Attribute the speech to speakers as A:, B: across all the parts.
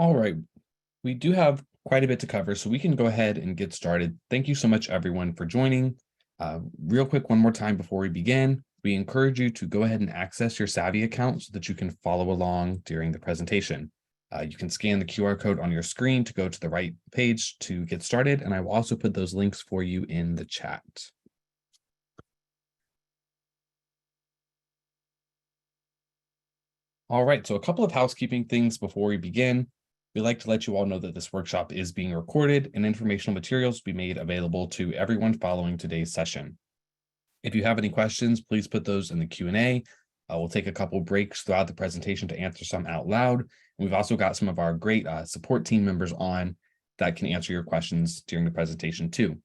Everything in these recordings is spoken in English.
A: All right, we do have quite a bit to cover, so we can go ahead and get started. Thank you so much, everyone, for joining. Real quick, one more time before we begin, we encourage you to go ahead and access your Savi account so that you can follow along during the presentation. You can scan the QR code on your screen to go to the right page to get started, and I will also put those links for you in the chat. All right, so a couple of housekeeping things before we begin. We'd like to let you all know that this workshop is being recorded and informational materials will be made available to everyone following today's session. If you have any questions, please put those in the Q&A. We'll take a couple breaks throughout the presentation to answer some out loud. And we've also got some of our great support team members on that can answer your questions during the presentation too.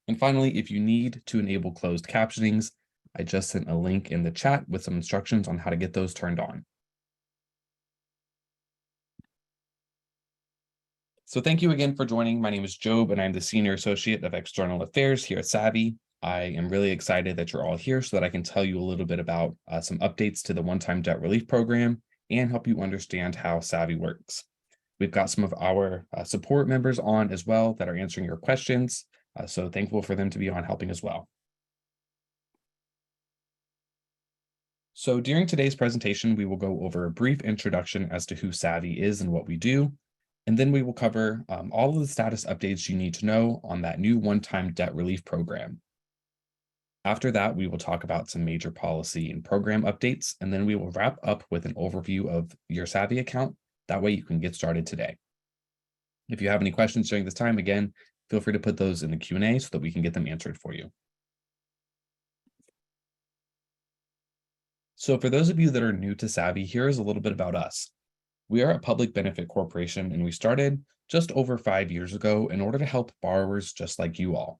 A: And finally, if you need to enable closed captionings, I just sent a link in the chat with some instructions on how to get those turned on. So thank you again for joining. My name is Jobe, and I'm the Senior Associate of External Affairs here at Savi. I am really excited that you're all here so that I can tell you a little bit about some updates to the one-time debt relief program and help you understand how Savi works. We've got some of our support members on as well that are answering your questions. So thankful for them to be on helping as well. So during today's presentation, we will go over a brief introduction as to who Savi is and what we do. And then we will cover all of the status updates you need to know on that new one-time debt relief program. After that, we will talk about some major policy and program updates, and then we will wrap up with an overview of your Savi account. That way you can get started today. If you have any questions during this time, again, feel free to put those in the Q&A so that we can get them answered for you. So for those of you that are new to Savi, here is a little bit about us. We are a public benefit corporation, and we started just over 5 years ago in order to help borrowers just like you all.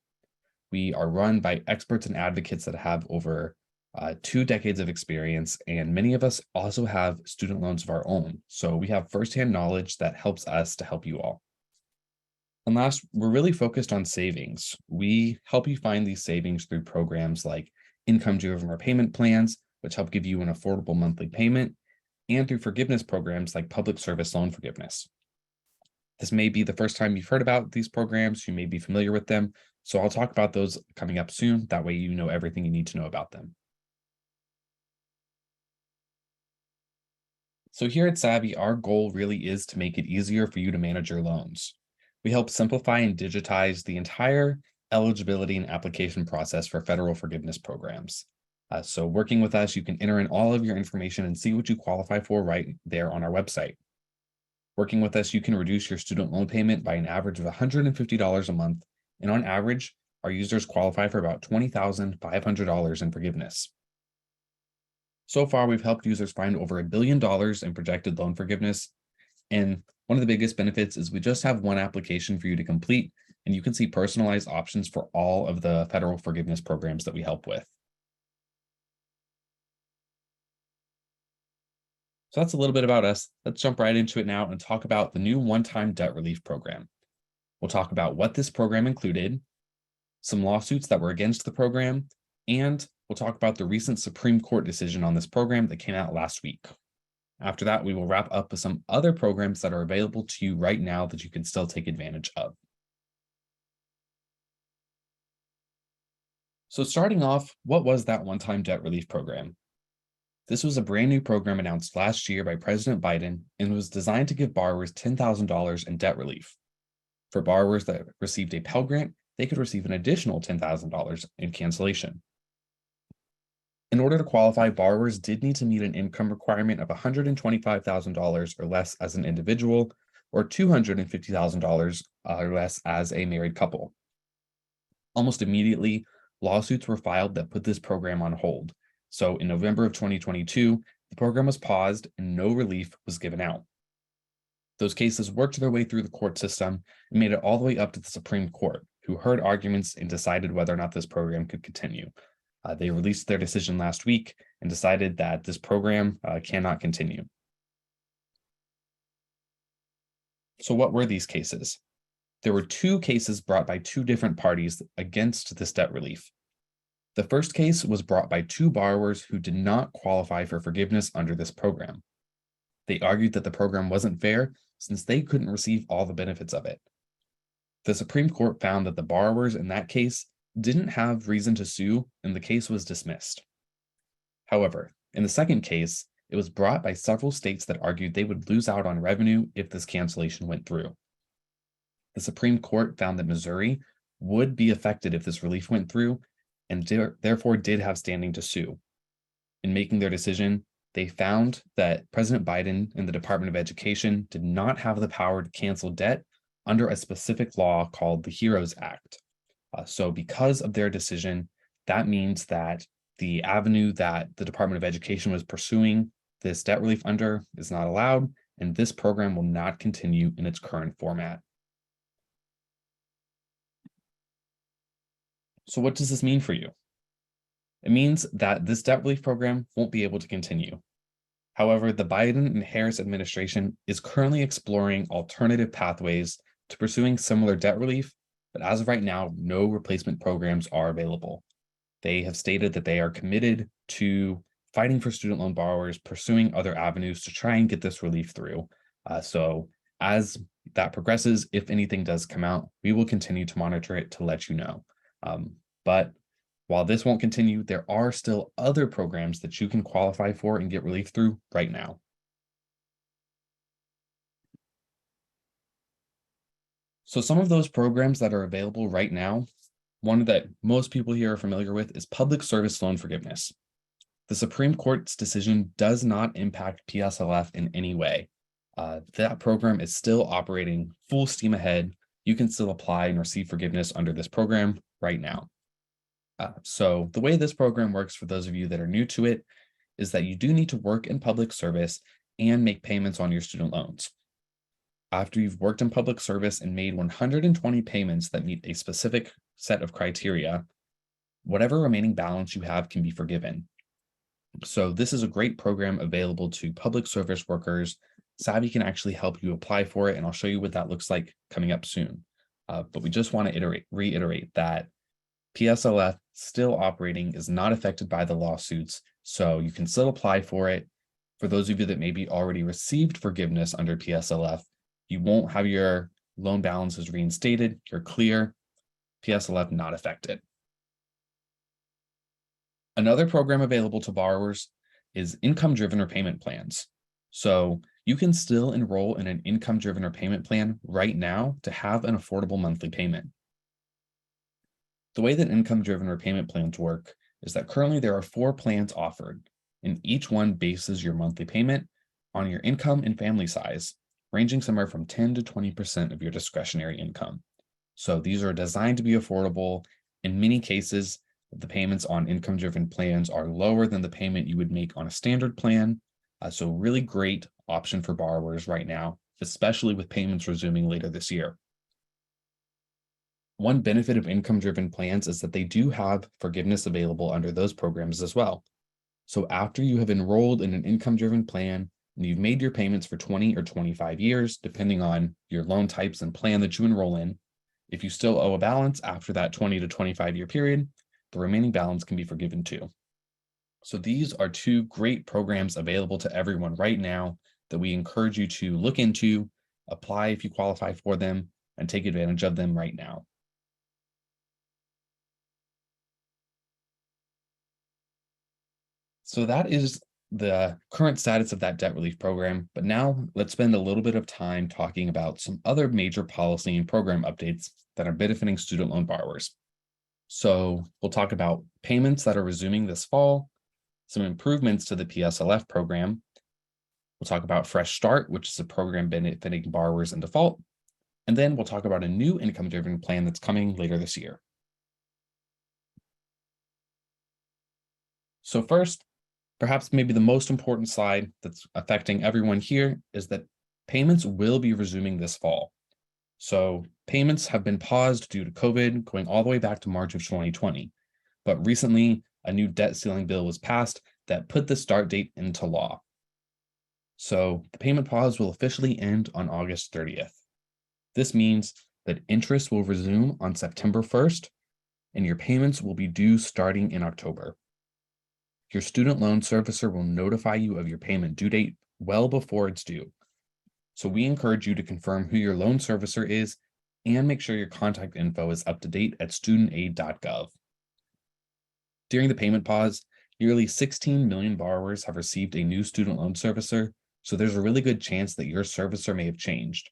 A: We are run by experts and advocates that have over 2 decades of experience, and many of us also have student loans of our own. So we have firsthand knowledge that helps us to help you all. And last, we're really focused on savings. We help you find these savings through programs like income-driven repayment plans, which help give you an affordable monthly payment, and through forgiveness programs like public service loan forgiveness. This may be the first time you've heard about these programs. You may be familiar with them. So I'll talk about those coming up soon. That way you know everything you need to know about them. So here at Savi, our goal really is to make it easier for you to manage your loans. We help simplify and digitize the entire eligibility and application process for federal forgiveness programs. So working with us, you can enter in all of your information and see what you qualify for right there on our website. Working with us, you can reduce your student loan payment by an average of $150 a month. And on average, our users qualify for about $20,500 in forgiveness. So far, we've helped users find over $1 billion in projected loan forgiveness. And one of the biggest benefits is we just have one application for you to complete, and you can see personalized options for all of the federal forgiveness programs that we help with. So that's a little bit about us. Let's jump right into it now and talk about the new one-time debt relief program. We'll talk about what this program included, some lawsuits that were against the program, and we'll talk about the recent Supreme Court decision on this program that came out last week. After that, we will wrap up with some other programs that are available to you right now that you can still take advantage of. So starting off, what was that one-time debt relief program? This was a brand new program announced last year by President Biden and was designed to give borrowers $10,000 in debt relief. For borrowers that received a Pell Grant, they could receive an additional $10,000 in cancellation. In order to qualify, borrowers did need to meet an income requirement of $125,000 or less as an individual, or $250,000 or less as a married couple. Almost immediately, lawsuits were filed that put this program on hold. So in November of 2022, the program was paused and no relief was given out. Those cases worked their way through the court system and made it all the way up to the Supreme Court, who heard arguments and decided whether or not this program could continue. They released their decision last week and decided that this program cannot continue. So what were these cases? There were 2 cases brought by 2 different parties against this debt relief. The first case was brought by 2 borrowers who did not qualify for forgiveness under this program. They argued that the program wasn't fair since they couldn't receive all the benefits of it. The Supreme Court found that the borrowers in that case didn't have reason to sue, and the case was dismissed. However, in the second case, it was brought by several states that argued they would lose out on revenue if this cancellation went through. The Supreme Court found that Missouri would be affected if this relief went through, and therefore did have standing to sue. In making their decision, they found that President Biden and the Department of Education did not have the power to cancel debt under a specific law called the HEROES Act. So because of their decision, that means that the avenue that the Department of Education was pursuing this debt relief under is not allowed, and this program will not continue in its current format. So what does this mean for you? It means that this debt relief program won't be able to continue. However, the Biden and Harris administration is currently exploring alternative pathways to pursuing similar debt relief, but as of right now, no replacement programs are available. They have stated that they are committed to fighting for student loan borrowers, pursuing other avenues to try and get this relief through. So as that progresses, if anything does come out, we will continue to monitor it to let you know. But while this won't continue, there are still other programs that you can qualify for and get relief through right now. So some of those programs that are available right now, one that most people here are familiar with is public service loan forgiveness. The Supreme Court's decision does not impact PSLF in any way. That program is still operating full steam ahead. You can still apply and receive forgiveness under this program right now. So the way this program works for those of you that are new to it is that you do need to work in public service and make payments on your student loans. After you've worked in public service and made 120 payments that meet a specific set of criteria, whatever remaining balance you have can be forgiven. So this is a great program available to public service workers. Savi can actually help you apply for it, and I'll show you what that looks like coming up soon. But we just want to reiterate that PSLF still operating is not affected by the lawsuits, so you can still apply for it. For those of you that maybe already received forgiveness under PSLF, you won't have your loan balances reinstated. You're clear. PSLF not affected. Another program available to borrowers is income-driven repayment plans. So you can still enroll in an income-driven repayment plan right now to have an affordable monthly payment. The way that income-driven repayment plans work is that currently there are 4 plans offered, and each one bases your monthly payment on your income and family size, ranging somewhere from 10 to 20% of your discretionary income. So these are designed to be affordable. In many cases, the payments on income-driven plans are lower than the payment you would make on a standard plan. So really great option for borrowers right now, especially with payments resuming later this year. One benefit of income-driven plans is that they do have forgiveness available under those programs as well. So after you have enrolled in an income-driven plan and you've made your payments for 20 or 25 years, depending on your loan types and plan that you enroll in, if you still owe a balance after that 20 to 25 year period, the remaining balance can be forgiven too. So these are 2 great programs available to everyone right now that we encourage you to look into, apply if you qualify for them, and take advantage of them right now. So that is the current status of that debt relief program. But now let's spend a little bit of time talking about some other major policy and program updates that are benefiting student loan borrowers. So we'll talk about payments that are resuming this fall, some improvements to the PSLF program. We'll talk about Fresh Start, which is a program benefiting borrowers in default. And then we'll talk about a new income-driven plan that's coming later this year. So first, perhaps maybe the most important slide that's affecting everyone here is that payments will be resuming this fall. So payments have been paused due to COVID going all the way back to March of 2020. But recently, a new debt ceiling bill was passed that put the start date into law. So the payment pause will officially end on August 30th. This means that interest will resume on September 1st, and your payments will be due starting in October. Your student loan servicer will notify you of your payment due date well before it's due. So we encourage you to confirm who your loan servicer is and make sure your contact info is up to date at studentaid.gov. During the payment pause, nearly 16 million borrowers have received a new student loan servicer, so there's a really good chance that your servicer may have changed.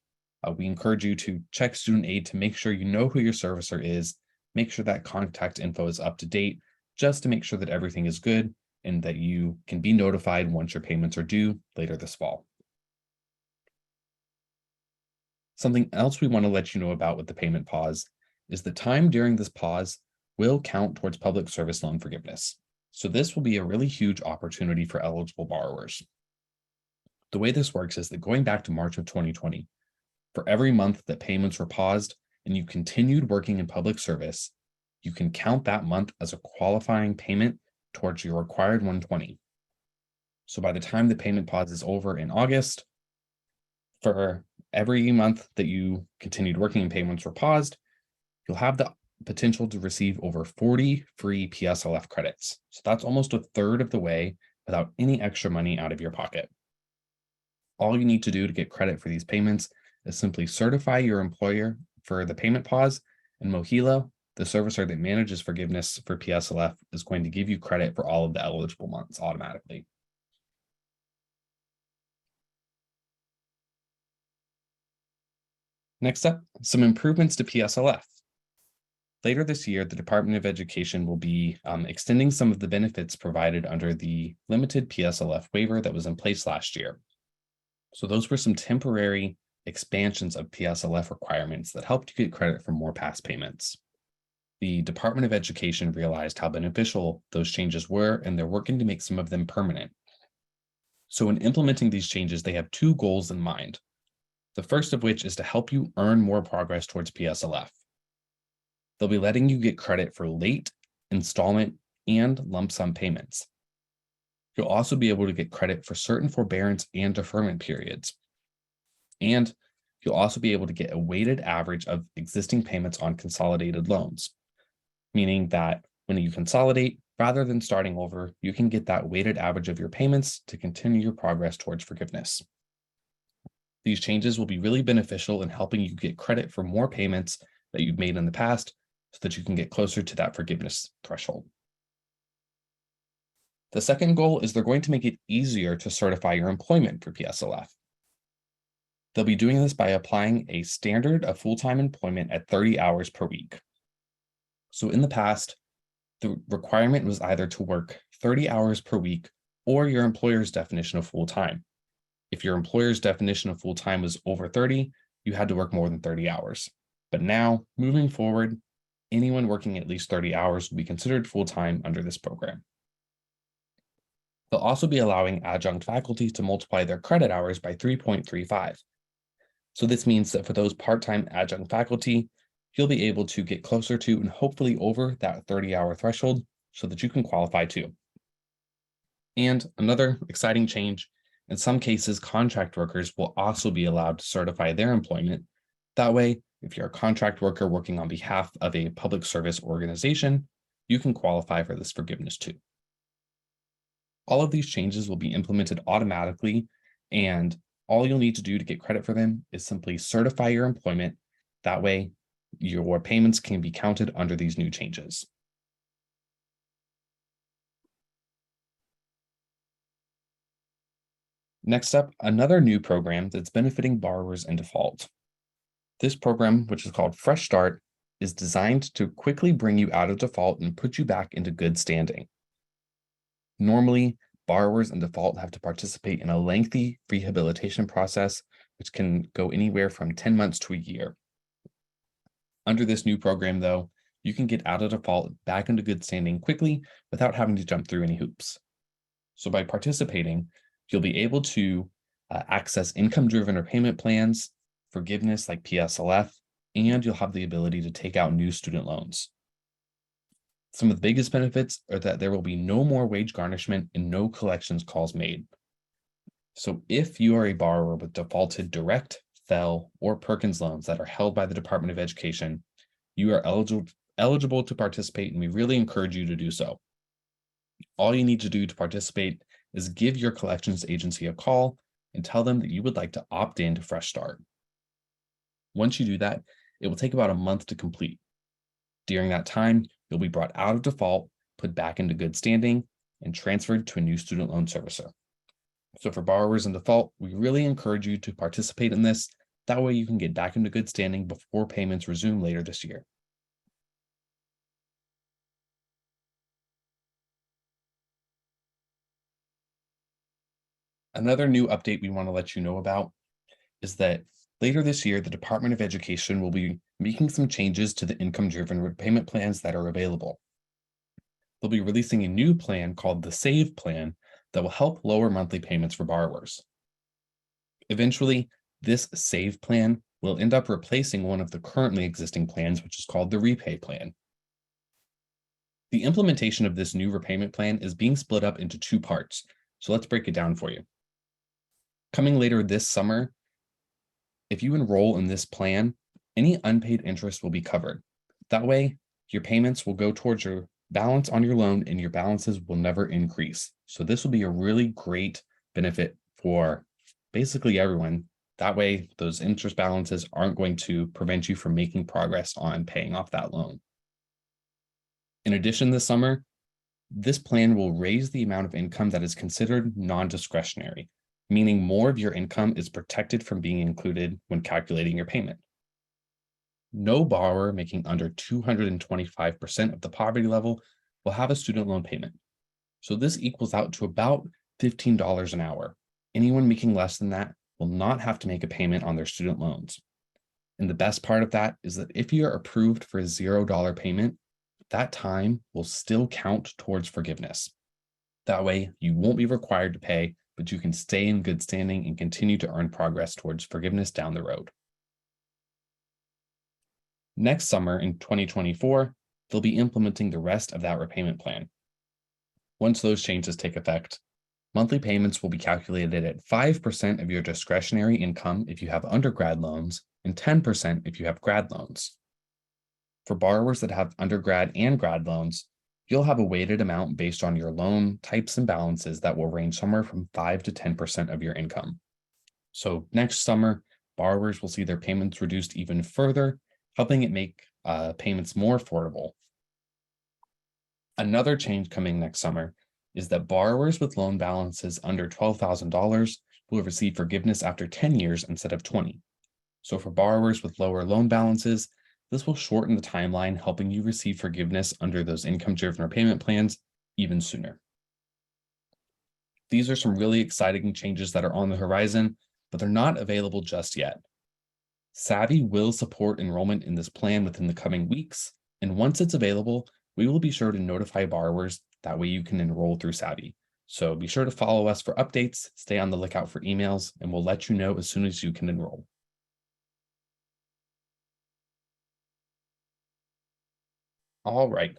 A: We encourage you to check student aid to make sure you know who your servicer is, make sure that contact info is up to date, just to make sure that everything is good and that you can be notified once your payments are due later this fall. Something else we want to let you know about with the payment pause is the time during this pause will count towards public service loan forgiveness. So this will be a really huge opportunity for eligible borrowers. The way this works is that going back to March of 2020, for every month that payments were paused and you continued working in public service, you can count that month as a qualifying payment towards your required 120. So by the time the payment pause is over in August, for every month that you continued working and payments were paused, you'll have the potential to receive over 40 free PSLF credits. So that's almost a third of the way without any extra money out of your pocket. All you need to do to get credit for these payments is simply certify your employer for the payment pause, and Mohilo, the servicer that manages forgiveness for PSLF, is going to give you credit for all of the eligible months automatically. Next up, some improvements to PSLF. Later this year, the Department of Education will be extending some of the benefits provided under the limited PSLF waiver that was in place last year. So those were some temporary expansions of PSLF requirements that helped you get credit for more past payments. The Department of Education realized how beneficial those changes were, and they're working to make some of them permanent. So in implementing these changes, they have two goals in mind. The first of which is to help you earn more progress towards PSLF. They'll be letting you get credit for late, installment, and lump sum payments. You'll also be able to get credit for certain forbearance and deferment periods. And you'll also be able to get a weighted average of existing payments on consolidated loans, meaning that when you consolidate, rather than starting over, you can get that weighted average of your payments to continue your progress towards forgiveness. These changes will be really beneficial in helping you get credit for more payments that you've made in the past so that you can get closer to that forgiveness threshold. The second goal is they're going to make it easier to certify your employment for PSLF. They'll be doing this by applying a standard of full-time employment at 30 hours per week. So in the past, the requirement was either to work 30 hours per week or your employer's definition of full-time. If your employer's definition of full-time was over 30, you had to work more than 30 hours. But now, moving forward, anyone working at least 30 hours will be considered full-time under this program. They'll also be allowing adjunct faculty to multiply their credit hours by 3.35. So this means that for those part-time adjunct faculty, you'll be able to get closer to and hopefully over that 30-hour threshold so that you can qualify too. And another exciting change, in some cases, contract workers will also be allowed to certify their employment. That way, if you're a contract worker working on behalf of a public service organization, you can qualify for this forgiveness too. All of these changes will be implemented automatically, and all you'll need to do to get credit for them is simply certify your employment. That way, your payments can be counted under these new changes. Next up, another new program that's benefiting borrowers in default. This program, which is called Fresh Start, is designed to quickly bring you out of default and put you back into good standing. Normally, borrowers in default have to participate in a lengthy rehabilitation process, which can go anywhere from 10 months to a year. Under this new program, though, you can get out of default back into good standing quickly without having to jump through any hoops. So by participating, you'll be able to access income-driven repayment plans, forgiveness like PSLF, and you'll have the ability to take out new student loans. Some of the biggest benefits are that there will be no more wage garnishment and no collections calls made. So if you are a borrower with defaulted direct, FFEL, or Perkins loans that are held by the Department of Education, you are eligible to participate, and we really encourage you to do so. All you need to do to participate is give your collections agency a call and tell them that you would like to opt in to Fresh Start. Once you do that, it will take about a month to complete. During that time, you'll be brought out of default, put back into good standing, and transferred to a new student loan servicer. So for borrowers in default, we really encourage you to participate in this. That way you can get back into good standing before payments resume later this year. Another new update we want to let you know about is that later this year, the Department of Education will be making some changes to the income-driven repayment plans that are available. They'll be releasing a new plan called the Save Plan that will help lower monthly payments for borrowers. Eventually, this Save Plan will end up replacing one of the currently existing plans, which is called the Repay Plan. The implementation of this new repayment plan is being split up into two parts, so let's break it down for you. Coming later this summer, if you enroll in this plan, any unpaid interest will be covered. That way, your payments will go towards your balance on your loan and your balances will never increase. So this will be a really great benefit for basically everyone. That way, those interest balances aren't going to prevent you from making progress on paying off that loan. In addition, this summer, this plan will raise the amount of income that is considered non-discretionary, meaning more of your income is protected from being included when calculating your payment. No borrower making under 225% of the poverty level will have a student loan payment. So this equals out to about $15 an hour. Anyone making less than that will not have to make a payment on their student loans. And the best part of that is that if you are approved for a $0 payment, that time will still count towards forgiveness. That way, you won't be required to pay, but you can stay in good standing and continue to earn progress towards forgiveness down the road. Next summer in 2024, they'll be implementing the rest of that repayment plan. Once those changes take effect, monthly payments will be calculated at 5% of your discretionary income if you have undergrad loans and 10% if you have grad loans. For borrowers that have undergrad and grad loans, you'll have a weighted amount based on your loan types and balances that will range somewhere from 5 to 10% of your income. So next summer, borrowers will see their payments reduced even further, helping it make payments more affordable. Another change coming next summer is that borrowers with loan balances under $12,000 will receive forgiveness after 10 years instead of 20. So for borrowers with lower loan balances, this will shorten the timeline, helping you receive forgiveness under those income-driven repayment plans even sooner. These are some really exciting changes that are on the horizon, but they're not available just yet. Savi will support enrollment in this plan within the coming weeks, and once it's available, we will be sure to notify borrowers. That way you can enroll through Savi. So be sure to follow us for updates, stay on the lookout for emails, and we'll let you know as soon as you can enroll. All right.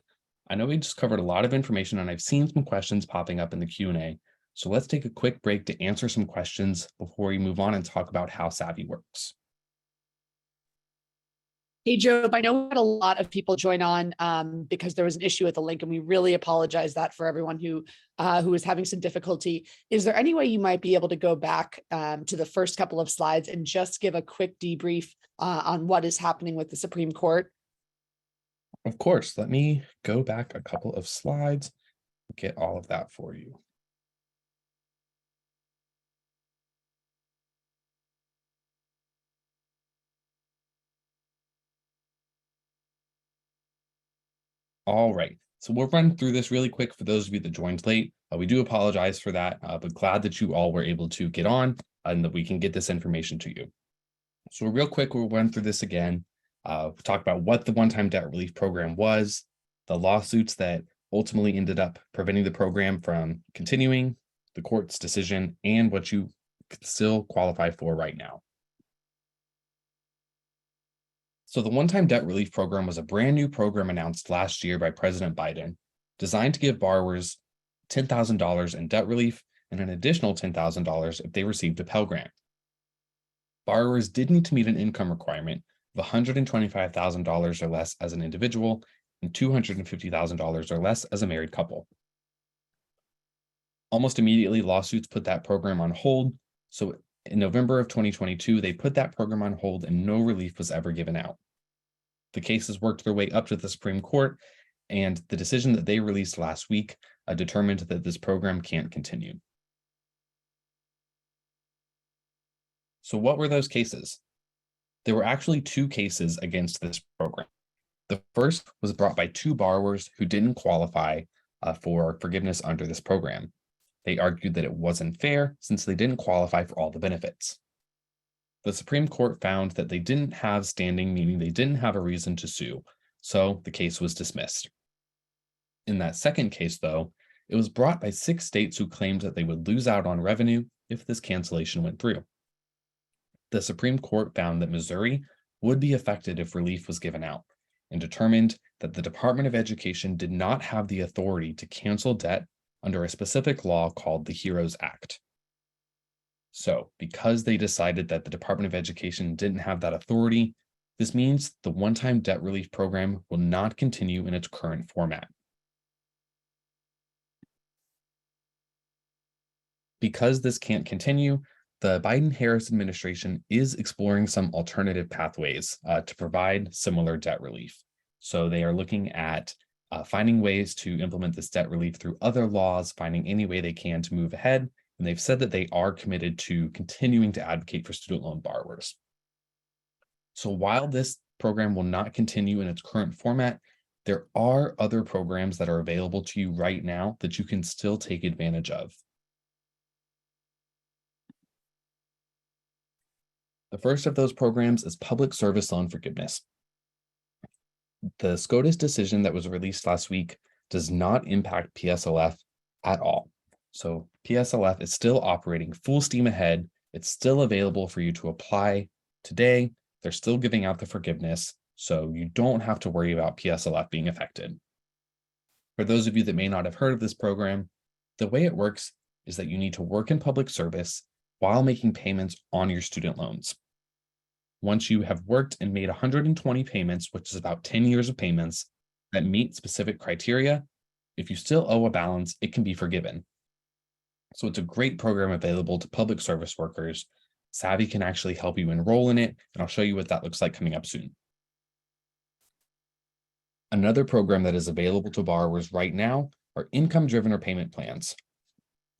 A: I know we just covered a lot of information and I've seen some questions popping up in the Q&A. So let's take a quick break to answer some questions before we move on and talk about how Savi works.
B: Hey, Jobe, I know we had a lot of people join on because there was an issue with the link, and we really apologize that for everyone who is having some difficulty. Is there any way you might be able to go back to the first couple of slides and just give a quick debrief on what is happening with the Supreme Court?
A: Of course, let me go back a couple of slides, get all of that for you. All right, so we'll run through this really quick for those of you that joined late. We do apologize for that, but glad that you all were able to get on and that we can get this information to you. So real quick, we'll run through this again. Talk about what the one-time debt relief program was, the lawsuits that ultimately ended up preventing the program from continuing, the court's decision, and what you could still qualify for right now. So the one-time debt relief program was a brand new program announced last year by President Biden, designed to give borrowers $10,000 in debt relief and an additional $10,000 if they received a Pell Grant. Borrowers did need to meet an income requirement of $125,000 or less as an individual and $250,000 or less as a married couple. Almost immediately, lawsuits put that program on hold, so In November of 2022, they put that program on hold and no relief was ever given out. The cases worked their way up to the Supreme Court, and the decision that they released last week determined that this program can't continue. So what were those cases? There were actually two cases against this program. The first was brought by two borrowers who didn't qualify for forgiveness under this program. They argued that it wasn't fair since they didn't qualify for all the benefits. The Supreme Court found that they didn't have standing, meaning they didn't have a reason to sue, so the case was dismissed. In that second case, though, it was brought by 6 states who claimed that they would lose out on revenue if this cancellation went through. The Supreme Court found that Missouri would be affected if relief was given out and determined that the Department of Education did not have the authority to cancel debt under a specific law called the HEROES Act. So, because they decided that the Department of Education didn't have that authority, this means the one-time debt relief program will not continue in its current format. Because this can't continue, the Biden-Harris administration is exploring some alternative pathways to provide similar debt relief. So they are looking at finding ways to implement this debt relief through other laws, finding any way they can to move ahead. And they've said that they are committed to continuing to advocate for student loan borrowers. So while this program will not continue in its current format, there are other programs that are available to you right now that you can still take advantage of. The first of those programs is public service loan forgiveness. The SCOTUS decision that was released last week does not impact PSLF at all. So PSLF is still operating full steam ahead. It's still available for you to apply today. They're still giving out the forgiveness, so you don't have to worry about PSLF being affected. For those of you that may not have heard of this program, the way it works is that you need to work in public service while making payments on your student loans. Once you have worked and made 120 payments, which is about 10 years of payments that meet specific criteria, if you still owe a balance, it can be forgiven. So it's a great program available to public service workers. Savi can actually help you enroll in it, and I'll show you what that looks like coming up soon. Another program that is available to borrowers right now are income-driven repayment plans.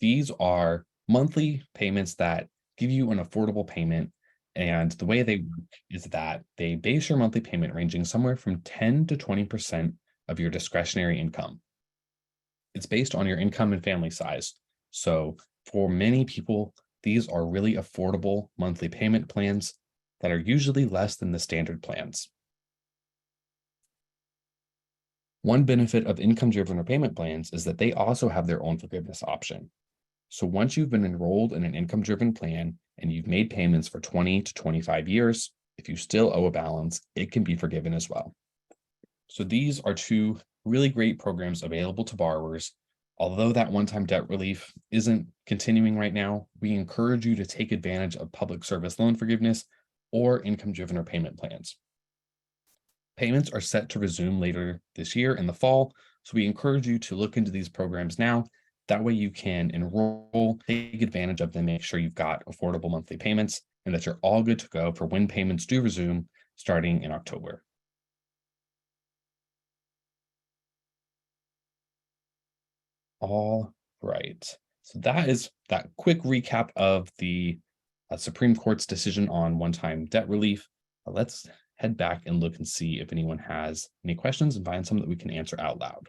A: These are monthly payments that give you an affordable payment, and the way they work is that they base your monthly payment ranging somewhere from 10 to 20% of your discretionary income. It's based on your income and family size. So for many people, these are really affordable monthly payment plans that are usually less than the standard plans. One benefit of income-driven repayment plans is that they also have their own forgiveness option. So once you've been enrolled in an income-driven plan and you've made payments for 20 to 25 years, if you still owe a balance, it can be forgiven as well. So these are two really great programs available to borrowers. Although that one-time debt relief isn't continuing right now, we encourage you to take advantage of public service loan forgiveness or income-driven repayment plans. Payments are set to resume later this year in the fall, so we encourage you to look into these programs now. That way you can enroll, take advantage of them, make sure you've got affordable monthly payments, and that you're all good to go for when payments do resume starting in October. All right. So that is that quick recap of the Supreme Court's decision on one-time debt relief. Let's head back and look and see if anyone has any questions and find some that we can answer out loud.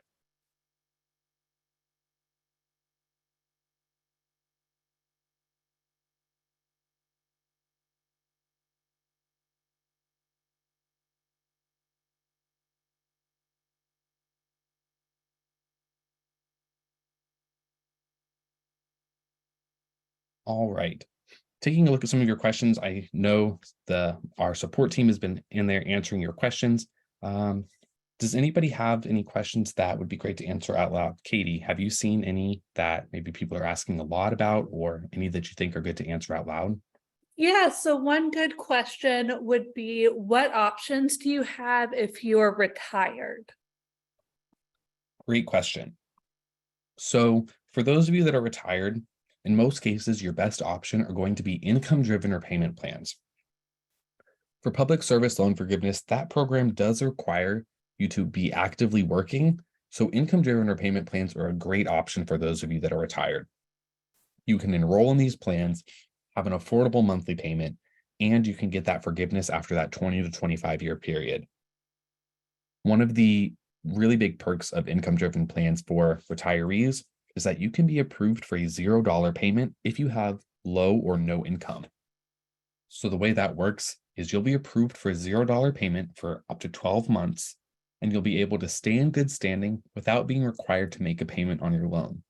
A: All right. Taking a look at some of your questions, I know our support team has been in there answering your questions. Does anybody have any questions that would be great to answer out loud? Katie, have you seen any that maybe people are asking a lot about, or any that you think are good to answer out loud?
C: Yeah, so one good question would be, what options do you have if you're retired?
A: Great question. So for those of you that are retired, In most cases, your best option are going to be income-driven repayment plans. For public service loan forgiveness, that program does require you to be actively working, so income-driven repayment plans are a great option for those of you that are retired. You can enroll in these plans, have an affordable monthly payment, and you can get that forgiveness after that 20 to 25-year period. One of the really big perks of income-driven plans for retirees is that you can be approved for a $0 payment if you have low or no income. So the way that works is you'll be approved for a $0 payment for up to 12 months, and you'll be able to stay in good standing without being required to make a payment on your loan.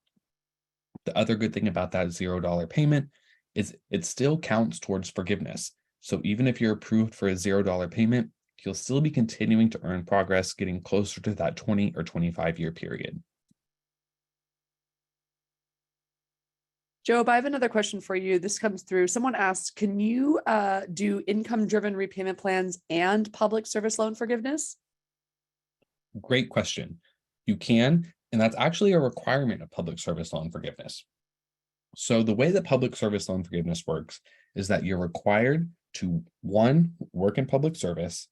A: The other good thing about that $0 payment is it still counts towards forgiveness. So even if you're approved for a $0 payment, you'll still be continuing to earn progress, getting closer to that 20 or 25-year period.
B: Jobe, I have another question for you. This comes through. Someone asked, can you do income-driven repayment plans and public service loan forgiveness?
A: Great question. You can, and that's actually a requirement of public service loan forgiveness. So the way that public service loan forgiveness works is that you're required to, one, work in public service,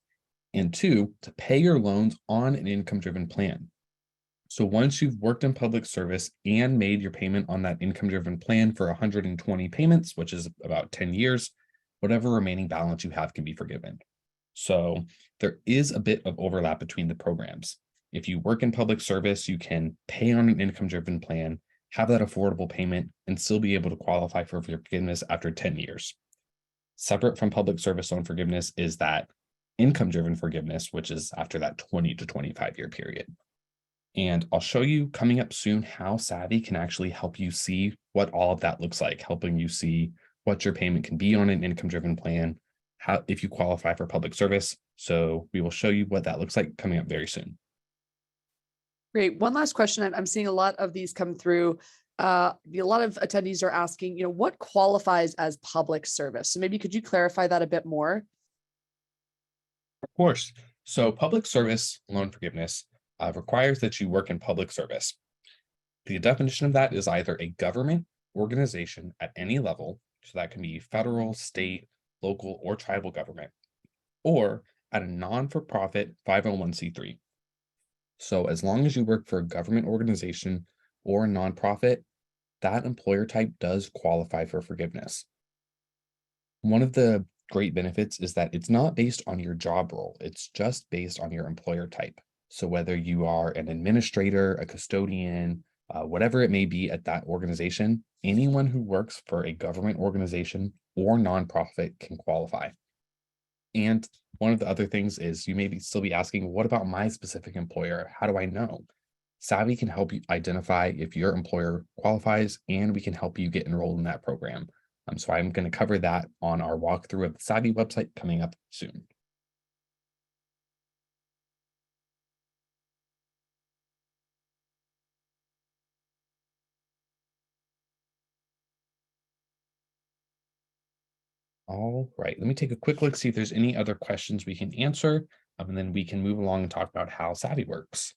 A: and two, to pay your loans on an income-driven plan. So once you've worked in public service and made your payment on that income-driven plan for 120 payments, which is about 10 years, whatever remaining balance you have can be forgiven. So there is a bit of overlap between the programs. If you work in public service, you can pay on an income-driven plan, have that affordable payment, and still be able to qualify for forgiveness after 10 years. Separate from public service loan forgiveness is that income-driven forgiveness, which is after that 20 to 25-year period. And I'll show you coming up soon how Savi can actually help you see what all of that looks like, helping you see what your payment can be on an income-driven plan, how if you qualify for public service. So we will show you what that looks like coming up very soon.
B: Great. One last question. I'm seeing a lot of these come through. A lot of attendees are asking, what qualifies as public service? So maybe could you clarify that a bit more?
A: Of course. So public service loan forgiveness requires that you work in public service. The definition of that is either a government organization at any level, so that can be federal, state, local, or tribal government, or at a non-for-profit 501c3. So as long as you work for a government organization or a nonprofit, that employer type does qualify for forgiveness. One of the great benefits is that it's not based on your job role, it's just based on your employer type. So whether you are an administrator, a custodian, whatever it may be at that organization, anyone who works for a government organization or nonprofit can qualify. And one of the other things is you may still be asking, what about my specific employer? How do I know? Savi can help you identify if your employer qualifies, and we can help you get enrolled in that program. So I'm going to cover that on our walkthrough of the Savi website coming up soon. All right, let me take a quick look, see if there's any other questions we can answer, and then we can move along and talk about how Savi works.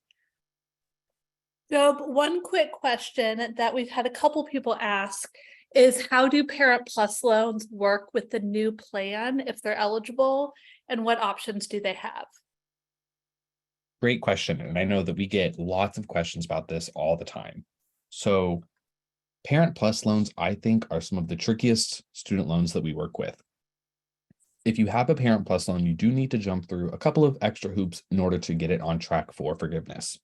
C: Job, one quick question that we've had a couple people ask is, how do Parent Plus loans work with the new plan if they're eligible, and what options do they have?
A: Great question, and I know that we get lots of questions about this all the time. So Parent Plus loans, I think, are some of the trickiest student loans that we work with. If you have a Parent Plus loan, you do need to jump through a couple of extra hoops in order to get it on track for forgiveness.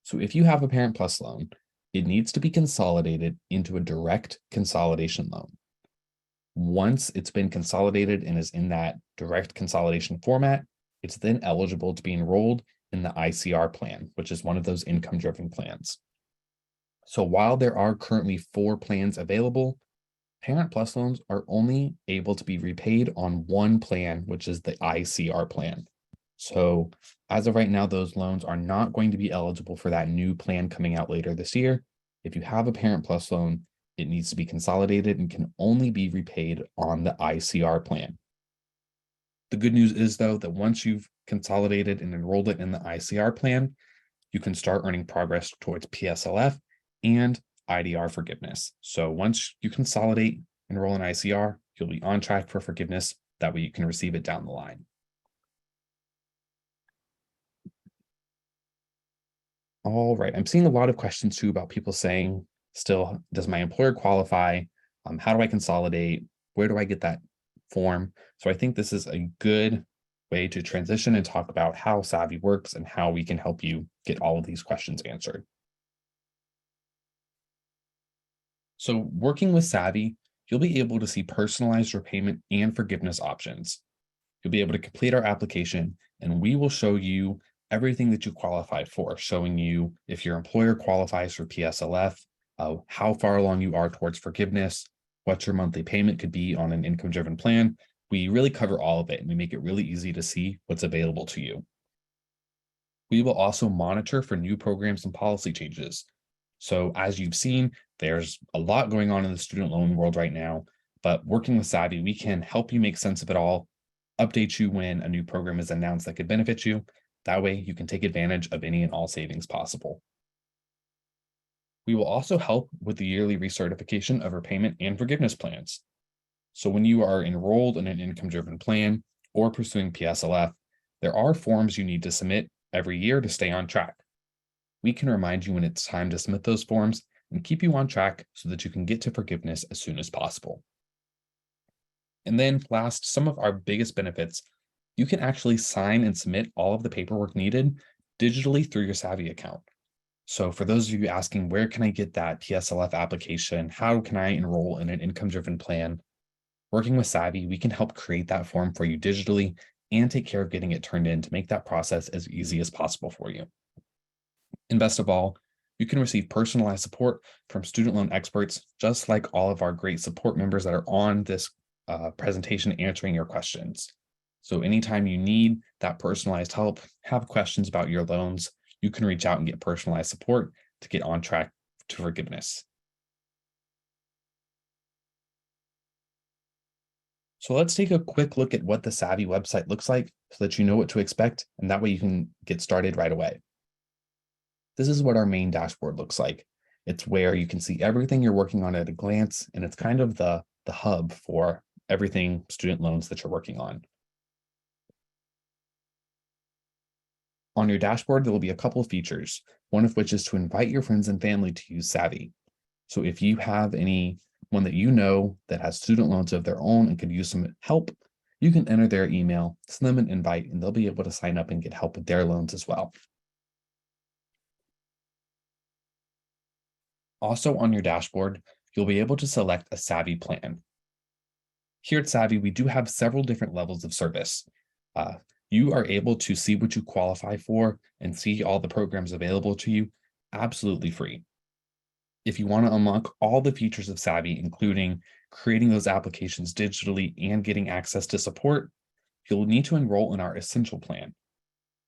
A: So if you have a Parent Plus loan, it needs to be consolidated into a direct consolidation loan. Once it's been consolidated and is in that direct consolidation format, it's then eligible to be enrolled in the ICR plan, which is one of those income-driven plans. So while there are currently 4 plans available, Parent Plus loans are only able to be repaid on one plan, which is the ICR plan. So as of right now, those loans are not going to be eligible for that new plan coming out later this year. If you have a Parent Plus loan, it needs to be consolidated and can only be repaid on the ICR plan. The good news is, though, that once you've consolidated and enrolled it in the ICR plan, you can start earning progress towards PSLF and IDR forgiveness. So once you consolidate, enroll in ICR, you'll be on track for forgiveness. That way you can receive it down the line. All right, I'm seeing a lot of questions too about people saying, still, does my employer qualify? How do I consolidate? Where do I get that form? So I think this is a good way to transition and talk about how Savi works and how we can help you get all of these questions answered. So working with Savi, you'll be able to see personalized repayment and forgiveness options. You'll be able to complete our application, and we will show you everything that you qualify for, showing you if your employer qualifies for PSLF, how far along you are towards forgiveness, what your monthly payment could be on an income-driven plan. We really cover all of it, and we make it really easy to see what's available to you. We will also monitor for new programs and policy changes. So as you've seen, there's a lot going on in the student loan world right now, but working with Savi, we can help you make sense of it all, update you when a new program is announced that could benefit you. That way you can take advantage of any and all savings possible. We will also help with the yearly recertification of repayment and forgiveness plans. So when you are enrolled in an income-driven plan or pursuing PSLF, there are forms you need to submit every year to stay on track. We can remind you when it's time to submit those forms and keep you on track so that you can get to forgiveness as soon as possible. And then last, some of our biggest benefits, you can actually sign and submit all of the paperwork needed digitally through your Savi account. So for those of you asking, where can I get that PSLF application? How can I enroll in an income-driven plan? Working with Savi, we can help create that form for you digitally and take care of getting it turned in to make that process as easy as possible for you. And best of all, you can receive personalized support from student loan experts, just like all of our great support members that are on this presentation answering your questions. So anytime you need that personalized help, have questions about your loans, you can reach out and get personalized support to get on track to forgiveness. So let's take a quick look at what the Savi website looks like so that you know what to expect, and that way you can get started right away. This is what our main dashboard looks like. It's where you can see everything you're working on at a glance, and it's kind of the hub for everything student loans that you're working on. On your dashboard, there will be a couple of features, one of which is to invite your friends and family to use Savi. So if you have anyone that you know that has student loans of their own and could use some help, you can enter their email, send them an invite, and they'll be able to sign up and get help with their loans as well. Also on your dashboard, you'll be able to select a Savi plan. Here at Savi, we do have several different levels of service. You are able to see what you qualify for and see all the programs available to you absolutely free. If you want to unlock all the features of Savi, including creating those applications digitally and getting access to support, you'll need to enroll in our Essential plan.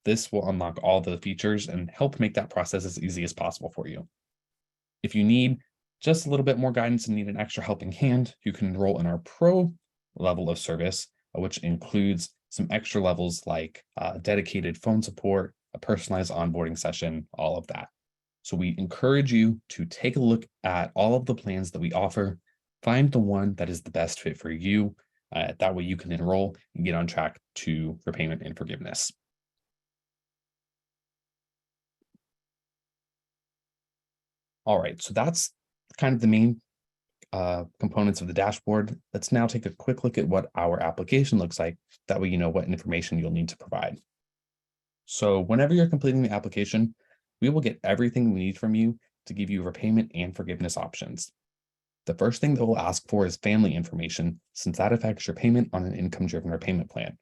A: This will unlock all the features and help make that process as easy as possible for you. If you need just a little bit more guidance and need an extra helping hand, you can enroll in our Pro level of service, which includes some extra levels like dedicated phone support, a personalized onboarding session, all of that. So we encourage you to take a look at all of the plans that we offer, find the one that is the best fit for you. That way you can enroll and get on track to repayment and forgiveness. All right, so that's kind of the main components of the dashboard. Let's now take a quick look at what our application looks like. That way you know what information you'll need to provide. So whenever you're completing the application, we will get everything we need from you to give you repayment and forgiveness options. The first thing that we'll ask for is family information, since that affects your payment on an income-driven repayment plan.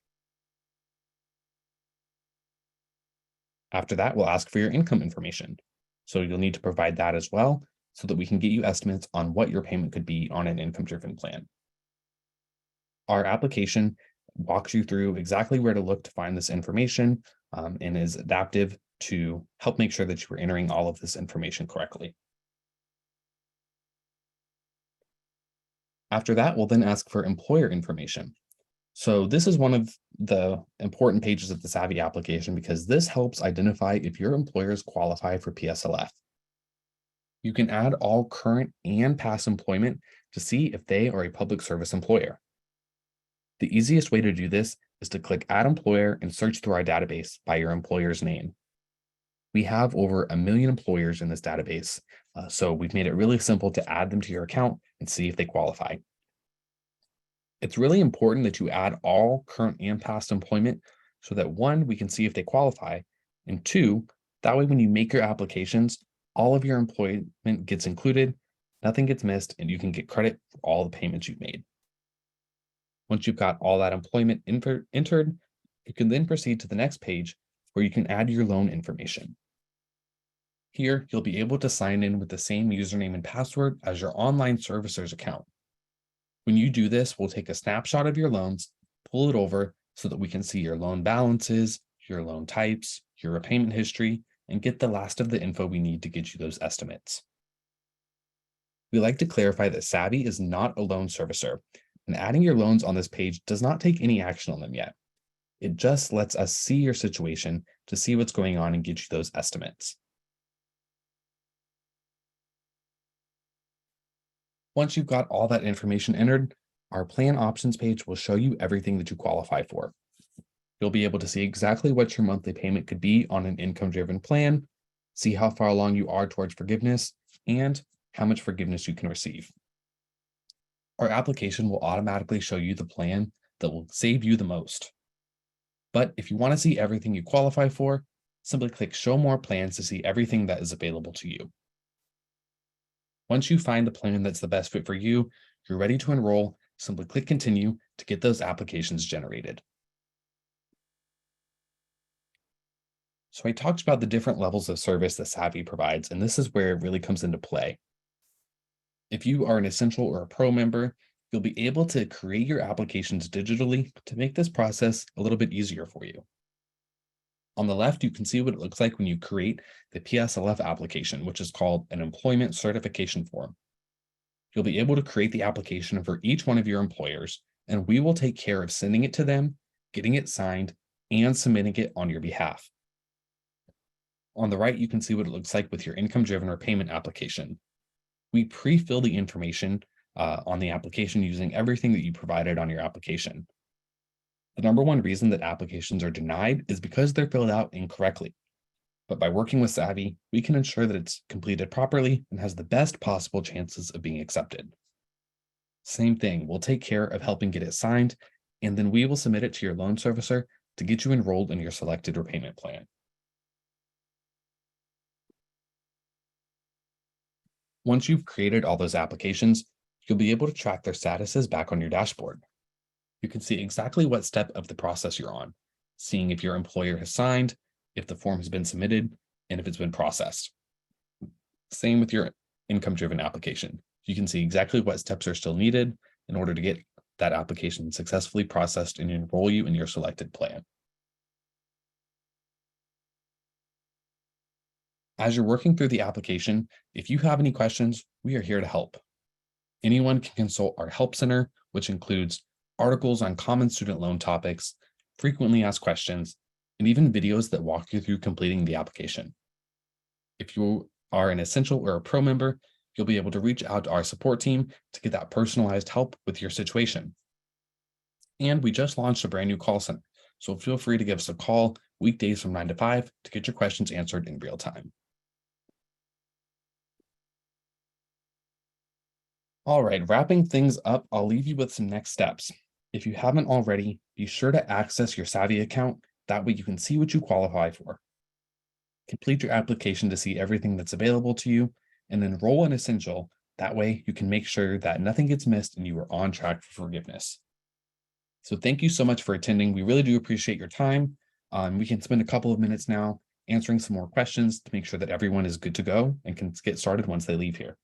A: After that, we'll ask for your income information. So you'll need to provide that as well, so that we can get you estimates on what your payment could be on an income-driven plan. Our application walks you through exactly where to look to find this information and is adaptive to help make sure that you are entering all of this information correctly. After that, we'll then ask for employer information. So this is one of the important pages of the Savi application because this helps identify if your employers qualify for PSLF. You can add all current and past employment to see if they are a public service employer. The easiest way to do this is to click Add Employer and search through our database by your employer's name. We have over 1 million employers in this database, so we've made it really simple to add them to your account and see if they qualify. It's really important that you add all current and past employment so that one, we can see if they qualify, and two, that way when you make your applications, all of your employment gets included, nothing gets missed, and you can get credit for all the payments you've made. Once you've got all that employment entered, you can then proceed to the next page where you can add your loan information. Here, you'll be able to sign in with the same username and password as your online servicer's account. When you do this, we'll take a snapshot of your loans, pull it over so that we can see your loan balances, your loan types, your repayment history, and get the last of the info we need to get you those estimates. We like to clarify that Savi is not a loan servicer, and adding your loans on this page does not take any action on them yet. It just lets us see your situation to see what's going on and get you those estimates. Once you've got all that information entered, our plan options page will show you everything that you qualify for. You'll be able to see exactly what your monthly payment could be on an income-driven plan, see how far along you are towards forgiveness, and how much forgiveness you can receive. Our application will automatically show you the plan that will save you the most. But if you want to see everything you qualify for, simply click Show More Plans to see everything that is available to you. Once you find the plan that's the best fit for you, you're ready to enroll, simply click Continue to get those applications generated. So I talked about the different levels of service that Savi provides, and this is where it really comes into play. If you are an Essential or a Pro member, you'll be able to create your applications digitally to make this process a little bit easier for you. On the left, you can see what it looks like when you create the PSLF application, which is called an Employment Certification Form. You'll be able to create the application for each one of your employers, and we will take care of sending it to them, getting it signed, and submitting it on your behalf. On the right, you can see what it looks like with your income-driven repayment application. We pre-fill the information on the application using everything that you provided on your application. The number one reason that applications are denied is because they're filled out incorrectly. But by working with Savi, we can ensure that it's completed properly and has the best possible chances of being accepted. Same thing, we'll take care of helping get it signed, and then we will submit it to your loan servicer to get you enrolled in your selected repayment plan. Once you've created all those applications, you'll be able to track their statuses back on your dashboard. You can see exactly what step of the process you're on, seeing if your employer has signed, if the form has been submitted, and if it's been processed. Same with your income-driven application. You can see exactly what steps are still needed in order to get that application successfully processed and enroll you in your selected plan. As you're working through the application, if you have any questions, we are here to help. Anyone can consult our Help Center, which includes articles on common student loan topics, frequently asked questions, and even videos that walk you through completing the application. If you are an Essential or a Pro member, you'll be able to reach out to our support team to get that personalized help with your situation. And we just launched a brand new call center, so feel free to give us a call weekdays from 9 to 5 to get your questions answered in real time. All right, wrapping things up, I'll leave you with some next steps. If you haven't already, be sure to access your Savi account. That way you can see what you qualify for. Complete your application to see everything that's available to you, and enroll in Essential. That way you can make sure that nothing gets missed and you are on track for forgiveness. So thank you so much for attending. We really do appreciate your time. We can spend a couple of minutes now answering some more questions to make sure that everyone is good to go and can get started once they leave here.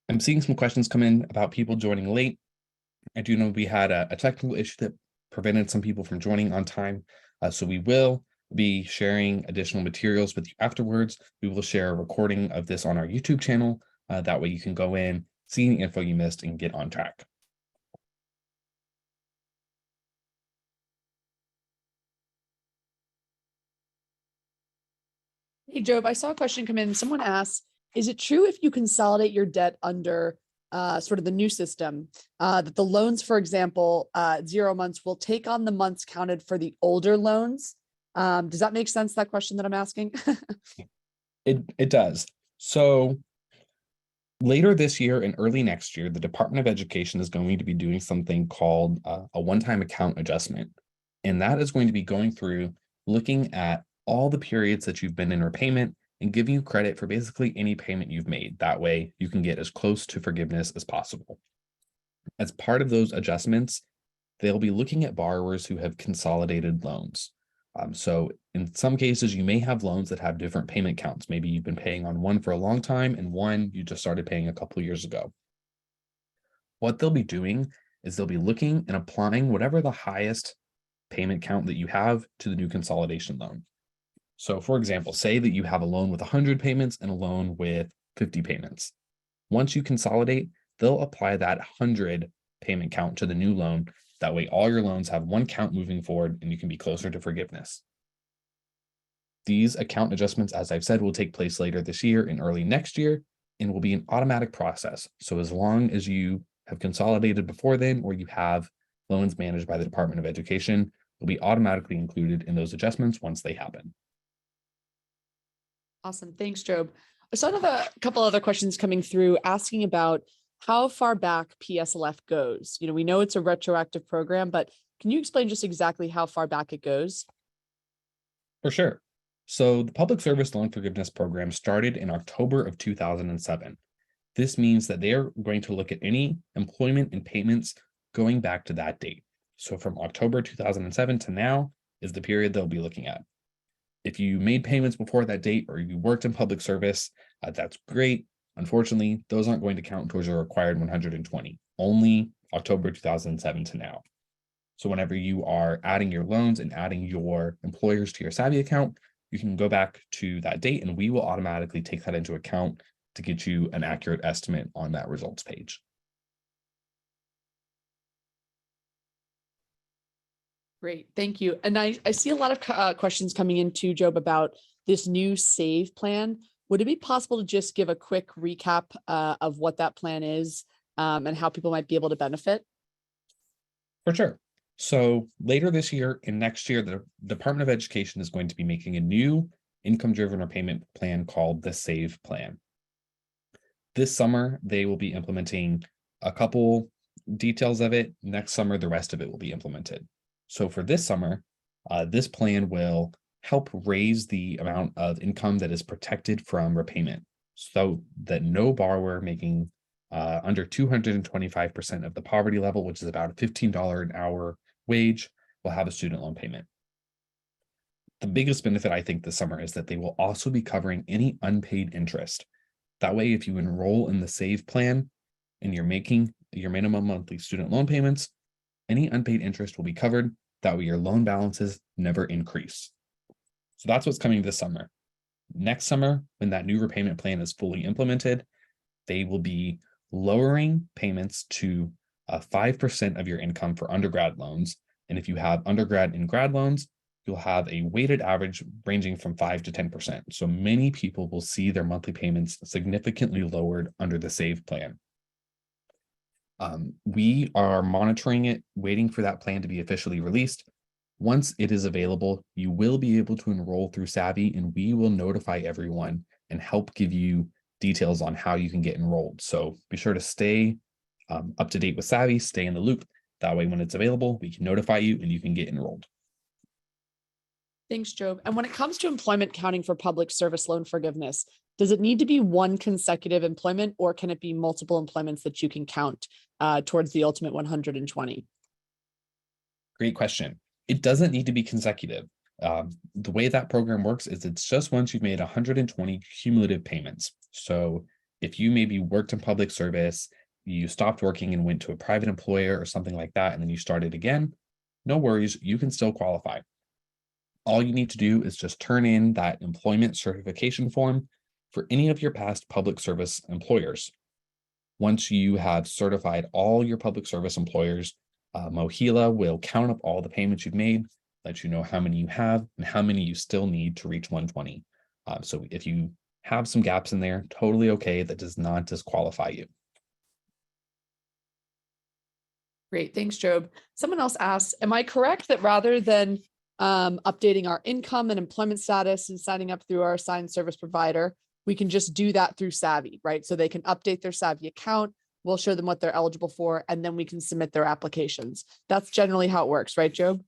A: I'm seeing some questions come in about people joining late. I do know we had a technical issue that prevented some people from joining on time. So we will be sharing additional materials with you afterwards. We will share a recording of this on our YouTube channel. That way you can go in, see the info you missed, and get on track.
B: Hey, Job, I saw a question come in. Someone asked, is it true if you consolidate your debt under sort of the new system, that the loans, for example, 0 months will take on the months counted for the older loans? Does that make sense, that question that I'm asking?
A: It does. So later this year and early next year, the Department of Education is going to be doing something called a one-time account adjustment. And that is going to be going through looking at all the periods that you've been in repayment and giving you credit for basically any payment you've made. That way you can get as close to forgiveness as possible. As part of those adjustments, they'll be looking at borrowers who have consolidated loans. So in some cases, you may have loans that have different payment counts. Maybe you've been paying on one for a long time and one you just started paying a couple of years ago. What they'll be doing is they'll be looking and applying whatever the highest payment count that you have to the new consolidation loan. So for example, say that you have a loan with 100 payments and a loan with 50 payments. Once you consolidate, they'll apply that 100 payment count to the new loan. That way, all your loans have one count moving forward and you can be closer to forgiveness. These account adjustments, as I've said, will take place later this year and early next year and will be an automatic process. So as long as you have consolidated before then, or you have loans managed by the Department of Education, will be automatically included in those adjustments once they happen.
B: Awesome. Thanks, Job. I saw a couple other questions coming through asking about how far back PSLF goes. We know it's a retroactive program, but can you explain just exactly how far back it goes?
A: For sure. So the Public Service Loan Forgiveness Program started in October of 2007. This means that they are going to look at any employment and payments going back to that date. So from October 2007 to now is the period they'll be looking at. If you made payments before that date or you worked in public service, that's great. Unfortunately, those aren't going to count towards your required 120, only October 2007 to now. So whenever you are adding your loans and adding your employers to your Savi account, you can go back to that date and we will automatically take that into account to get you an accurate estimate on that results page.
B: Great, thank you. And I see a lot of questions coming into Job about this new SAVE plan. Would it be possible to just give a quick recap of what that plan is and how people might be able to benefit?
A: For sure. So later this year and next year, the Department of Education is going to be making a new income-driven repayment plan called the SAVE plan. This summer, they will be implementing a couple details of it. Next summer, the rest of it will be implemented. So for this summer, this plan will help raise the amount of income that is protected from repayment so that no borrower making under 225% of the poverty level, which is about a $15 an hour wage, will have a student loan payment. The biggest benefit, I think, this summer is that they will also be covering any unpaid interest. That way, if you enroll in the SAVE plan and you're making your minimum monthly student loan payments, any unpaid interest will be covered. That way your loan balances never increase. So that's what's coming this summer. Next summer, when that new repayment plan is fully implemented, they will be lowering payments to 5% of your income for undergrad loans. And if you have undergrad and grad loans, you'll have a weighted average ranging from 5 to 10%. So many people will see their monthly payments significantly lowered under the SAVE plan. We are monitoring it, waiting for that plan to be officially released. Once it is available, you will be able to enroll through Savi, and we will notify everyone and help give you details on how you can get enrolled. So be sure to stay up to date with Savi, stay in the loop. That way, when it's available, we can notify you and you can get enrolled.
B: Thanks, Job. And when it comes to employment counting for public service loan forgiveness, does it need to be one consecutive employment or can it be multiple employments that you can count towards the ultimate 120?
A: Great question. It doesn't need to be consecutive. The way that program works is it's just once you've made 120 cumulative payments. So if you maybe worked in public service, you stopped working and went to a private employer or something like that, and then you started again, no worries, you can still qualify. All you need to do is just turn in that employment certification form for any of your past public service employers. Once you have certified all your public service employers, Mohila will count up all the payments you've made, let you know how many you have and how many you still need to reach 120. So if you have some gaps in there, totally okay. That does not disqualify you.
B: Great, thanks, Job. Someone else asked, am I correct that rather than updating our income and employment status and signing up through our assigned service provider, we can just do that through Savi, right? So they can update their Savi account, we'll show them what they're eligible for, and then we can submit their applications. That's generally how it works, right, Job?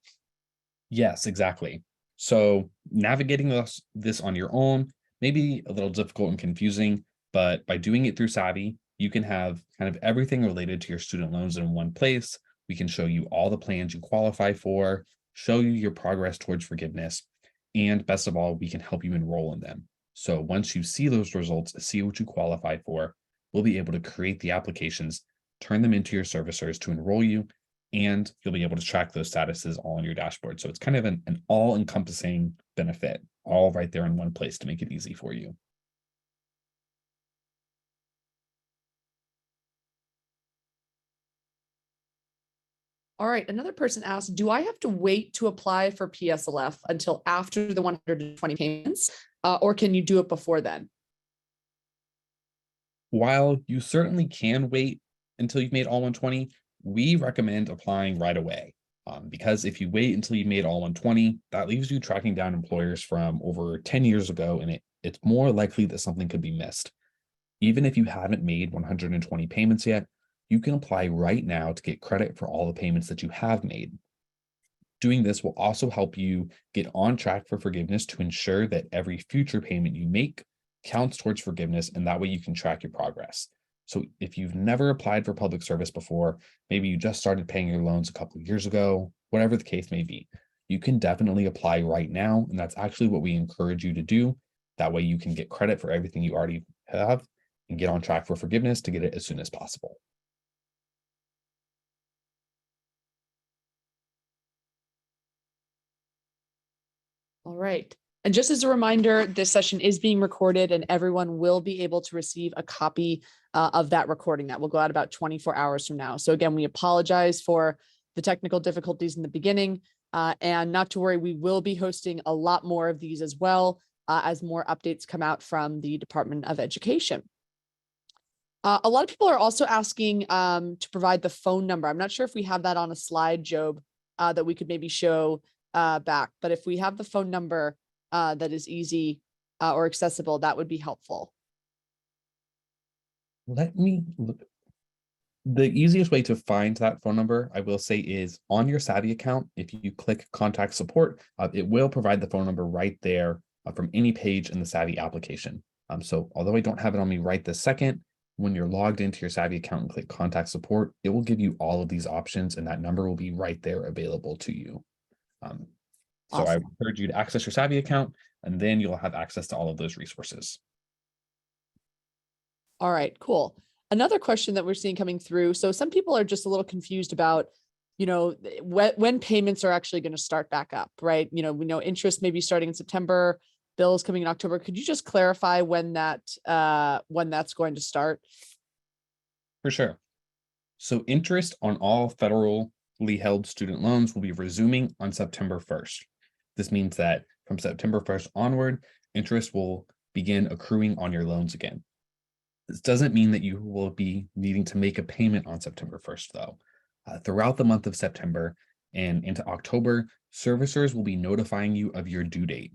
A: Yes, exactly. So navigating this on your own may be a little difficult and confusing, but by doing it through Savi, you can have kind of everything related to your student loans in one place. We can show you all the plans you qualify for, show you your progress towards forgiveness, and best of all, we can help you enroll in them. So once you see those results, see what you qualify for, we'll be able to create the applications, turn them into your servicers to enroll you, and you'll be able to track those statuses all on your dashboard. So it's kind of an all-encompassing benefit, all right there in one place to make it easy for you.
B: All right, another person asked, do I have to wait to apply for PSLF until after the 120 payments, or can you do it before then?
A: While you certainly can wait until you've made all 120, we recommend applying right away. Because if you wait until you made all 120, that leaves you tracking down employers from over 10 years ago, and it's more likely that something could be missed. Even if you haven't made 120 payments yet, you can apply right now to get credit for all the payments that you have made. Doing this will also help you get on track for forgiveness to ensure that every future payment you make counts towards forgiveness, and that way you can track your progress. So if you've never applied for public service before, maybe you just started paying your loans a couple of years ago, whatever the case may be, you can definitely apply right now, and that's actually what we encourage you to do. That way you can get credit for everything you already have and get on track for forgiveness to get it as soon as possible.
B: All right. And just as a reminder, this session is being recorded and everyone will be able to receive a copy of that recording that will go out about 24 hours from now. So again, we apologize for the technical difficulties in the beginning, and not to worry, we will be hosting a lot more of these as well as more updates come out from the Department of Education. A lot of people are also asking to provide the phone number. I'm not sure if we have that on a slide, Job, that we could maybe show back, but if we have the phone number that is easy or accessible, that would be helpful.
A: Let me look. The easiest way to find that phone number, I will say, is on your Savi account. If you click contact support, it will provide the phone number right there from any page in the Savi application. So although I don't have it on me right this second, when you're logged into your Savi account and click contact support, it will give you all of these options and that number will be right there available to you. So I encourage you to access your Savi account and then you'll have access to all of those resources.
B: All right, cool. Another question that we're seeing coming through. So some people are just a little confused about, when payments are actually going to start back up, right? We know interest may be starting in September, bills coming in October. Could you just clarify when that's going to start?
A: For sure. So interest on all federally held student loans will be resuming on September 1st. This means that from September 1st onward, interest will begin accruing on your loans again. This doesn't mean that you will be needing to make a payment on September 1st, though. Throughout the month of September and into October, servicers will be notifying you of your due date.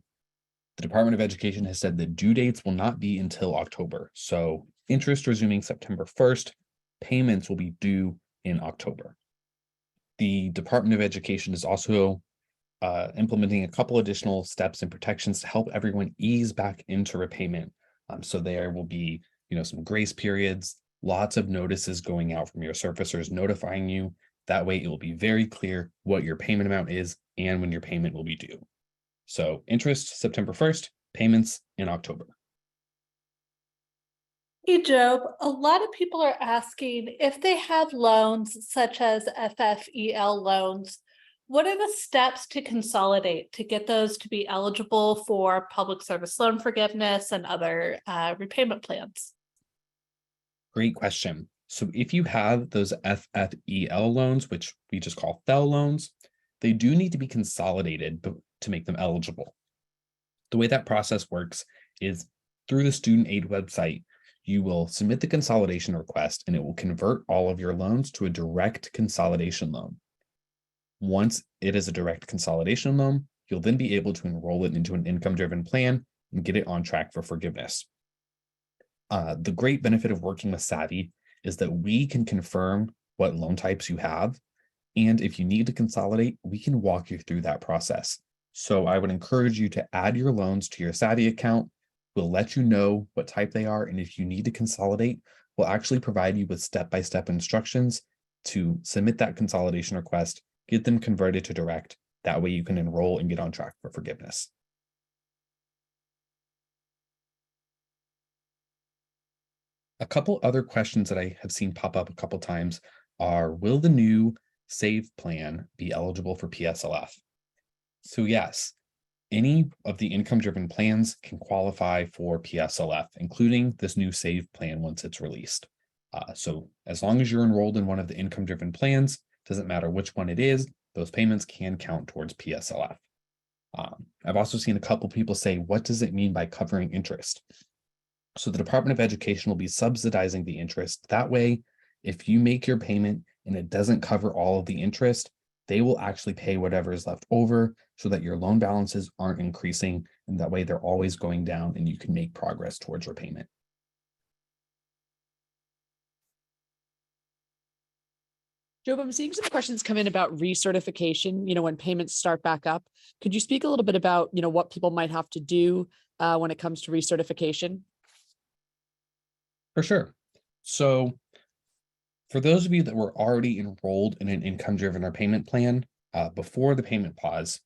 A: The Department of Education has said that due dates will not be until October. So interest resuming September 1st, payments will be due in October. The Department of Education is also implementing a couple additional steps and protections to help everyone ease back into repayment. So there will be, some grace periods, lots of notices going out from your servicers notifying you. That way it will be very clear what your payment amount is and when your payment will be due. So interest September 1st, payments in October.
C: Hey, Job, a lot of people are asking if they have loans such as FFEL loans, what are the steps to consolidate to get those to be eligible for public service loan forgiveness and other repayment plans?
A: Great question. So if you have those FFEL loans, which we just call FEL loans, they do need to be consolidated to make them eligible. The way that process works is through the student aid website, you will submit the consolidation request and it will convert all of your loans to a direct consolidation loan. Once it is a direct consolidation loan, you'll then be able to enroll it into an income-driven plan and get it on track for forgiveness. The great benefit of working with Savi is that we can confirm what loan types you have. And if you need to consolidate, we can walk you through that process. So I would encourage you to add your loans to your Savi account. We'll let you know what type they are. And if you need to consolidate, we'll actually provide you with step-by-step instructions to submit that consolidation request, get them converted to direct. That way you can enroll and get on track for forgiveness. A couple other questions that I have seen pop up a couple times are, will the new SAVE plan be eligible for PSLF? So yes, any of the income-driven plans can qualify for PSLF, including this new SAVE plan once it's released. So as long as you're enrolled in one of the income-driven plans, doesn't matter which one it is, those payments can count towards PSLF. I've also seen a couple people say, what does it mean by covering interest? So the Department of Education will be subsidizing the interest. That way, if you make your payment and it doesn't cover all of the interest, they will actually pay whatever is left over so that your loan balances aren't increasing. And that way they're always going down and you can make progress towards repayment.
B: Jobe, I'm seeing some questions come in about recertification, when payments start back up. Could you speak a little bit about, what people might have to do when it comes to recertification?
A: For sure. So for those of you that were already enrolled in an income-driven repayment plan before the payment pause,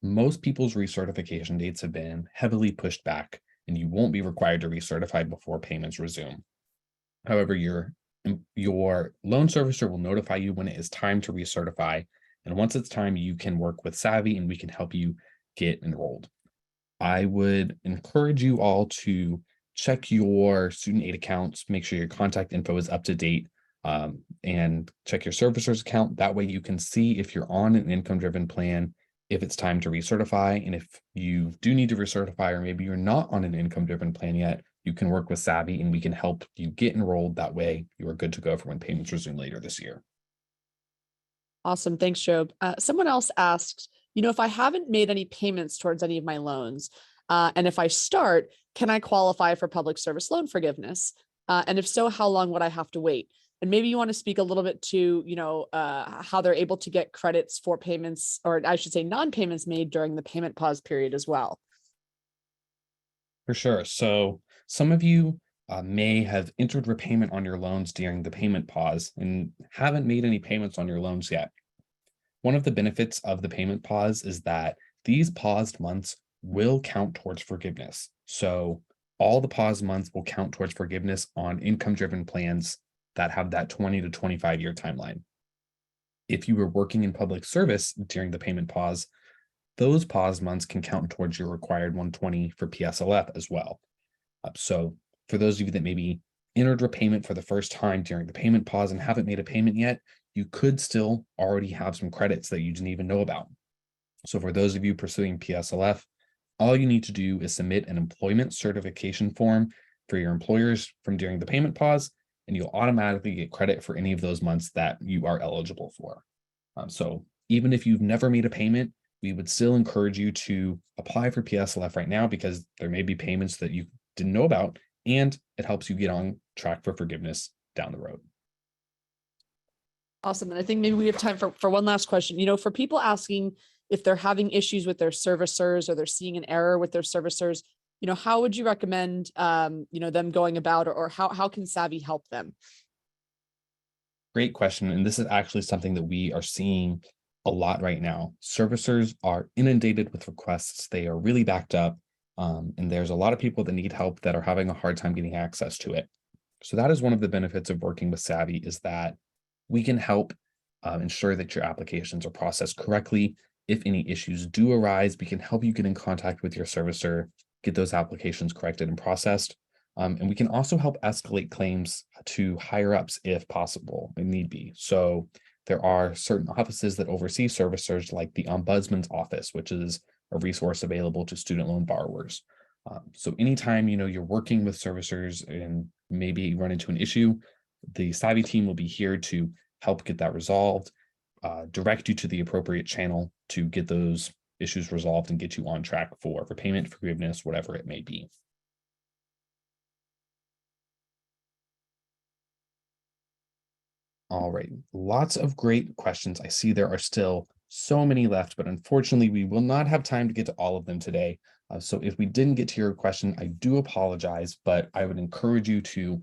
A: most people's recertification dates have been heavily pushed back and you won't be required to recertify before payments resume. However, your loan servicer will notify you when it is time to recertify. And once it's time, you can work with Savi and we can help you get enrolled. I would encourage you all to check your student aid accounts, make sure your contact info is up to date, and check your servicer's account. That way you can see if you're on an income-driven plan, if it's time to recertify. And if you do need to recertify, or maybe you're not on an income-driven plan yet, you can work with Savi and we can help you get enrolled. That way you are good to go for when payments resume later this year.
B: Awesome. Thanks, Jobe. Someone else asks, if I haven't made any payments towards any of my loans, and if I start, can I qualify for public service loan forgiveness? And if so, how long would I have to wait? And maybe you want to speak a little bit to, how they're able to get credits for payments, or I should say non-payments made during the payment pause period as well.
A: For sure. So some of you may have entered repayment on your loans during the payment pause and haven't made any payments on your loans yet. One of the benefits of the payment pause is that these paused months will count towards forgiveness. So all the paused months will count towards forgiveness on income-driven plans that have that 20 to 25-year timeline. If you were working in public service during the payment pause, those paused months can count towards your required 120 for PSLF as well. So for those of you that maybe entered repayment for the first time during the payment pause and haven't made a payment yet, you could still already have some credits that you didn't even know about. So for those of you pursuing PSLF, all you need to do is submit an employment certification form for your employers from during the payment pause, and you'll automatically get credit for any of those months that you are eligible for. So even if you've never made a payment, we would still encourage you to apply for PSLF right now because there may be payments that you didn't know about, and it helps you get on track for forgiveness down the road.
B: Awesome. And I think maybe we have time for one last question. For people asking if they're having issues with their servicers or they're seeing an error with their servicers, how would you recommend, them going about, or how can Savi help them?
A: Great question. And this is actually something that we are seeing a lot right now. Servicers are inundated with requests. They are really backed up. And there's a lot of people that need help that are having a hard time getting access to it. So that is one of the benefits of working with Savi, is that we can help ensure that your applications are processed correctly. If any issues do arise, we can help you get in contact with your servicer, get those applications corrected and processed. And we can also help escalate claims to higher ups if possible and need be. So there are certain offices that oversee servicers, like the Ombudsman's Office, which is a resource available to student loan borrowers. So anytime you're working with servicers and maybe run into an issue, the Savi team will be here to help get that resolved, direct you to the appropriate channel to get those issues resolved and get you on track for repayment, forgiveness, whatever it may be. All right, lots of great questions. I see there are still so many left, but unfortunately, we will not have time to get to all of them today. So if we didn't get to your question, I do apologize, but I would encourage you to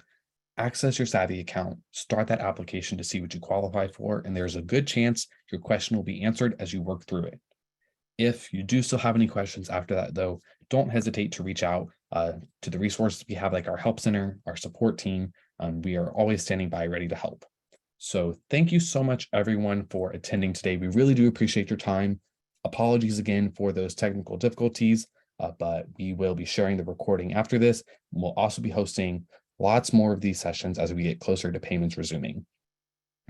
A: access your Savi account, start that application to see what you qualify for, and there's a good chance your question will be answered as you work through it. If you do still have any questions after that, though, don't hesitate to reach out to the resources we have, like our help center, our support team. We are always standing by ready to help. So thank you so much, everyone, for attending today. We really do appreciate your time. Apologies again for those technical difficulties, but we will be sharing the recording after this. We'll also be hosting lots more of these sessions as we get closer to payments resuming.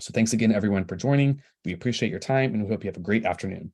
A: So thanks again, everyone, for joining. We appreciate your time, and we hope you have a great afternoon.